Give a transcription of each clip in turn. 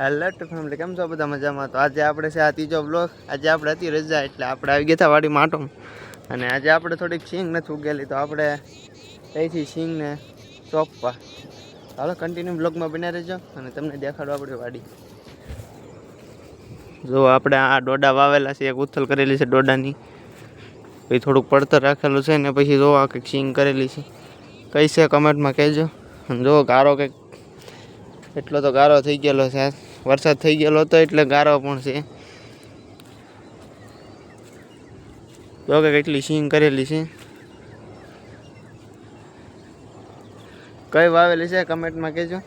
Hello two family, કેમ છો બધા મજામાં? તો આજે આપણે છે આ ત્રીજો બ્લોગ. આજે આપણે હતી રજા એટલે આપણે આવી ગયા હતા વાડી માટો. અને આજે આપણે થોડીક સિંગ નથી ઉગેલી તો આપણે અહીંથી સિંગને ચોપવા. હાલો કન્ટિન્યુ બ્લોગમાં બન્યા રહેજો અને તમને દેખાડો આપણી વાડી. જો આપણે આ ડોડા વાવેલા છે, એક ઉથલ કરેલી છે ડોડાની, પછી થોડુંક પડતર રાખેલું છે ને પછી જો આ કંઈક સિંગ કરેલી છે. કઈ છે કમેન્ટમાં કહેજો. જો ગારો કંઈક એટલો તો ગારો થઈ ગયેલો છે, વરસાદ થઈ ગયેલો હતો એટલે ગારો પણ છે. જો કે કેટલી સિંગ કરેલી છે, કઈ વાવેલી છે કમેન્ટમાં કહેજો.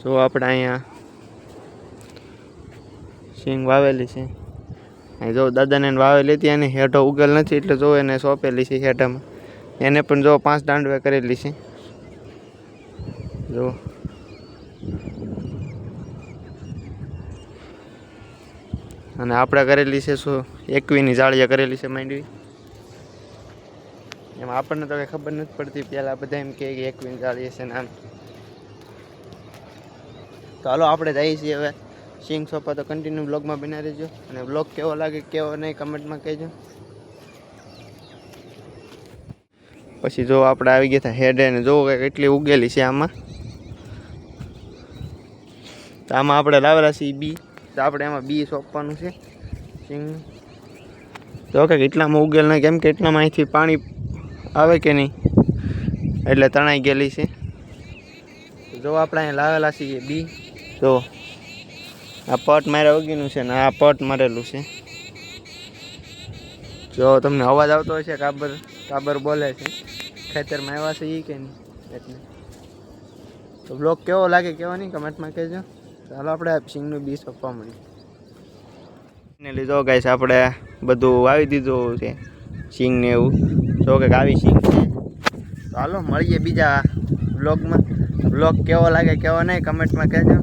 જો આપણે અહીંયા સિંગ વાવેલી છે, જો દાદાને વાવેલી હતી એને હેઠો ઉગેલ નથી એટલે જો એને સોંપેલી છે હેઠામાં. એને પણ જો 5 દાંડવે કરેલી છે. જો અને આપણે કરેલી છે 21ની જાળીએ કરેલી છે માંડવી. એમાં આપણને તો કંઈ ખબર નથી પડતી, પહેલાં બધા એમ કહે કે 21ની જાળીએ છે ને આમ. તો હાલો આપણે જઈએ છીએ હવે સિંગ સોંપવા. તો કન્ટિન્યુ બ્લોગમાં બના રહેજો અને બ્લોગ કેવો લાગે કેવો નહીં કમેન્ટમાં કહેજો. પછી જો આપણે આવી ગયા હતા હેડે ને જો કેટલી ઉગેલી છે આમાં. તો આમાં આપણે લાવેલા છીએ બી, તો આપણે એમાં બી સોંપવાનું છે સિંગ. જો કે કેટલામાં ઉગેલ નહીં, કેમ કે એટલામાં અહીંથી પાણી આવે કે નહીં એટલે તણાઈ ગયેલી છે. જો આપણે અહીંયા લાવેલા છીએ બી. જો આ પટ મારે ઉગીનું છે ને આ પટ મારેલું છે. જો તમને અવાજ આવતો હોય છે, કાબર કાબર બોલે છે, ખેતરમાં આવ્યા છે એ કે નહીં એટલે. તો બ્લોગ કેવો લાગે કેવો નહીં કમેન્ટમાં કહેજો. ચાલો આપણે સિંગનું બી સોંપવા મળીએ. ને લીધો ગાઈસ આપણે બધું વાવી દીધું છે સિંગ ને એવું. જો કે આવી સિંગ છે. તો હાલો મળીએ બીજા બ્લોગમાં. બ્લોગ કેવો લાગે કેવો નહીં કમેન્ટમાં કહેજો.